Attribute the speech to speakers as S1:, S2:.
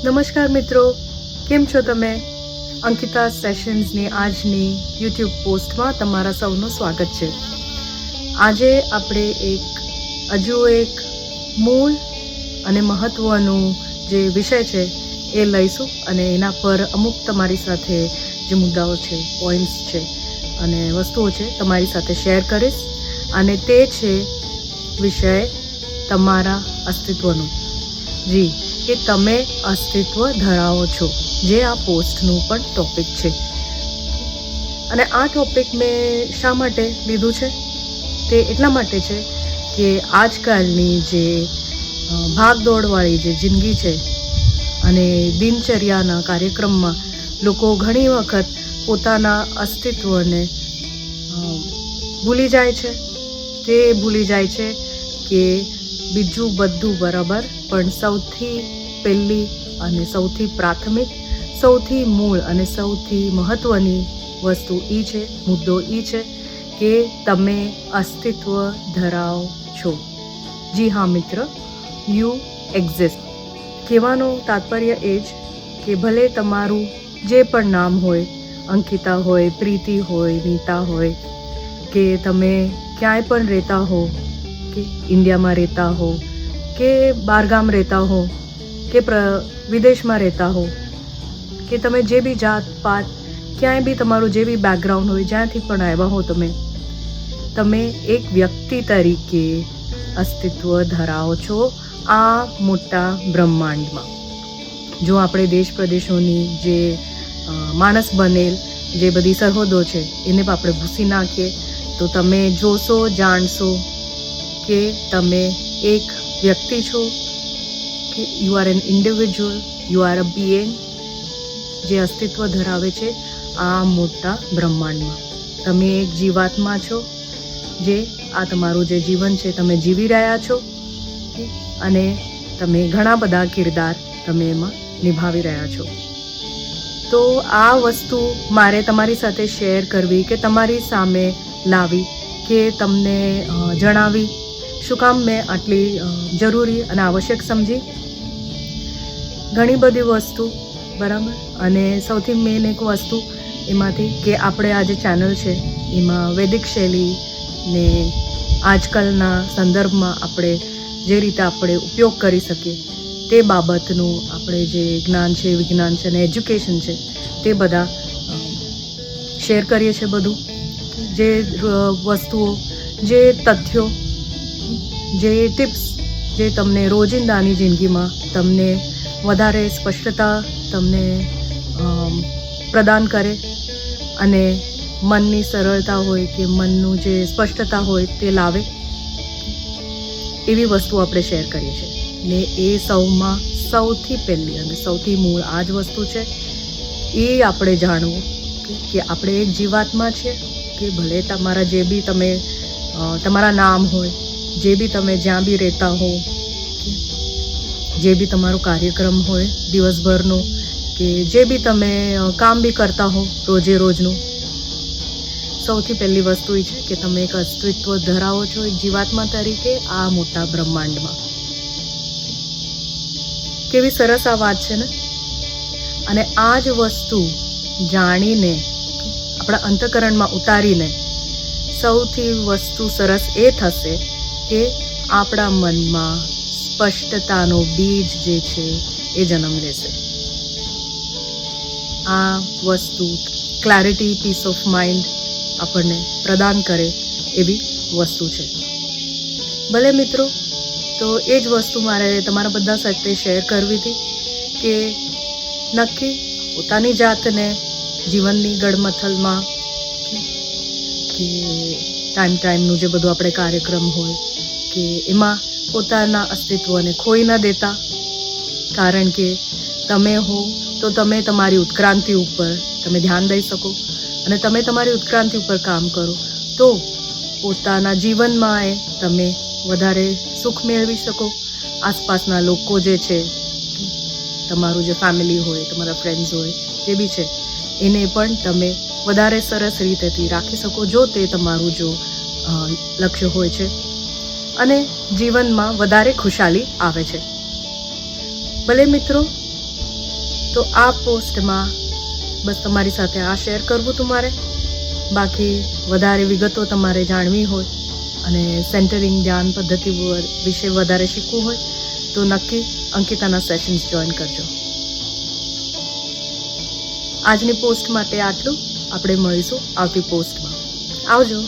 S1: નમસ્કાર મિત્રો, કેમ છો તમે? અંકિતા સેશન્સની આજની યુટ્યુબ પોસ્ટમાં તમારા સૌનું સ્વાગત છે. આજે આપણે હજુ એક મૂળ અને મહત્ત્વનું જે વિષય છે એ લઈશું અને એના પર અમુક તમારી સાથે જે મુદ્દાઓ છે, પોઈન્ટ્સ છે અને વસ્તુઓ છે તમારી સાથે શેર કરીશ. અને તે છે વિષય તમારા અસ્તિત્વનું. જી, કે તમે અસ્તિત્વ ધરાવો છો, જે આ પોસ્ટનું પણ ટોપિક છે. અને આ ટોપિક મેં શા માટે લીધું છે? તે એટલા માટે છે કે આજકાલની જે ભાગદોડવાળી જે જિંદગી છે અને દિનચર્યાના કાર્યક્રમમાં લોકો ઘણી વખત પોતાના અસ્તિત્વને ભૂલી જાય છે. તે ભૂલી જાય છે કે બીજું બધું બરાબર, પણ સૌથી પહેલી અને સૌથી પ્રાથમિક, સૌથી મૂળ અને સૌથી મહત્ત્વની વસ્તુ એ છે, મુદ્દો એ છે કે તમે અસ્તિત્વ ધરાવો છો. જી હા મિત્ર, યુ એક્ઝિસ્ટ. કહેવાનો તાત્પર્ય એ જ કે ભલે તમારું જે પણ નામ હોય, અંકિતા હોય, પ્રીતિ હોય, નીતા હોય, કે તમે ક્યાંય પણ રહેતા હો, કે ઇન્ડિયામાં રહેતા હો, કે બહારગામ રહેતા હો, કે વિદેશમાં રહેતા હો, કે તમે જે બી જાત પાત, ક્યાંય બી તમારું જે બી બેકગ્રાઉન્ડ હોય, જ્યાંથી પણ આવ્યા હો, તમે એક વ્યક્તિ તરીકે અસ્તિત્વ ધરાવો છો આ મોટા બ્રહ્માંડમાં. જો આપણે દેશ પ્રદેશોની જે માણસ બનેલ જે બધી સરહદો છે એને પણ આપણે ભૂસી નાખીએ તો તમે જોશો, જાણશો કે તમે એક વ્યક્તિ છો, કે you are N individual, you are a being જે અસ્તિત્વ ધરાવે છે આ મોટા બ્રહ્માંડમાં. તમે એક જીવાત્મા છો, જે આ તમારું જે જીવન છે તમે જીવી રહ્યા છો, અને તમે ઘણા બધા કિરદાર તમે એમાં નિભાવી રહ્યા છો. તો આ વસ્તુ મારે તમારી સાથે શેર કરવી, કે તમારી સામે લાવી, કે તમને જણાવી. શું કામ મેં આટલી જરૂરી અને આવશ્યક સમજી? ઘણી બધી વસ્તુ બરાબર. અને સૌથી મેઇન એક વસ્તુ એમાંથી કે આપણે આ જે ચેનલ છે એમાં વૈદિક શૈલી ને આજકાલના સંદર્ભમાં આપણે જે રીતે આપણે ઉપયોગ કરી શકીએ તે બાબતનું આપણે જે જ્ઞાન છે, વિજ્ઞાન છે અને એજ્યુકેશન છે તે બધા શેર કરીએ છીએ. બધું જે વસ્તુઓ, જે તથ્યો, જે ટિપ્સ જે તમને રોજિંદાની જિંદગીમાં તમને વધારે સ્પષ્ટતા તમને પ્રદાન કરે અને મનની સરળતા હોય કે મનનું જે સ્પષ્ટતા હોય તે લાવે, એવી વસ્તુ આપણે શેર કરીએ છીએ. ને એ સૌમાં સૌથી પહેલી અને સૌથી મૂળ આ જ વસ્તુ છે. એ આપણે જાણવું કે આપણે એક જીવાત્મા છે, કે ભલે તમારા જે બી તમે તમારા નામ હોય, જે બી તમે જ્યાં બી રહેતા હો, જે બી તમારો કાર્યક્રમ હોય દિવસભરનો, કે જે બી તમે કામ બી કરતા હો રોજે રોજનું, સૌથી પહેલી વસ્તુ એ છે કે તમે એક અસ્તિત્વ ધરાવો છો એક જીવાત્મા તરીકે આ મોટા બ્રહ્માંડમાં. કેવી સરસ આ વાત છે ને? અને આ જ વસ્તુ જાણીને આપણા અંતઃકરણમાં ઉતારીને સૌથી વસ્તુ સરસ એ થશે કે આપણા મનમાં સ્પષ્ટતાનો બીજ જે છે એ જન્મ લેશે. આ વસ્તુ ક્લેરિટી, પીસ ઓફ માઇન્ડ આપણને પ્રદાન કરે એવી વસ્તુ છે. ભલે મિત્રો, તો એ જ વસ્તુ મારે તમારા બધા સાથે શેર કરવી હતી કે નક્કી પોતાની જાતને જીવનની ગડમથલમાં, કે ટાઈમનું જે બધું આપણે કાર્યક્રમ હોય કે એમાં પોતાના અસ્તિત્વને ખોઈ ન દેતા. કારણ કે તમે હો તો તમે તમારી ઉત્ક્રાંતિ ઉપર તમે ધ્યાન દઈ શકો, અને તમે તમારી ઉત્ક્રાંતિ ઉપર કામ કરો તો પોતાના જીવનમાં એ તમે વધારે સુખ મેળવી શકો. આસપાસના લોકો જે છે, તમારું જે ફેમિલી હોય, તમારા ફ્રેન્ડ્સ હોય, જે બી છે એને પણ તમે વધારે સરસ રીતેથી રાખી શકો જો તે તમારું જો લક્ષ્ય હોય છે અને જીવનમાં વધારે ખુશાલી આવે છે. ભલે મિત્રો, તો આ પોસ્ટમાં બસ તમારી સાથે આ શેર કરવું તમારે. બાકી વધારે વિગતો તમારે જાણવી હોય અને સેન્ટરિંગ ધ્યાન પદ્ધતિ વિશે વધારે શીખવું હોય તો નક્કી અંકિતાના સેશન્સ જોઈન કરજો. આજની પોસ્ટ માટે આટલું. આપણે મળીશું આવતી પોસ્ટમાં. આવજો.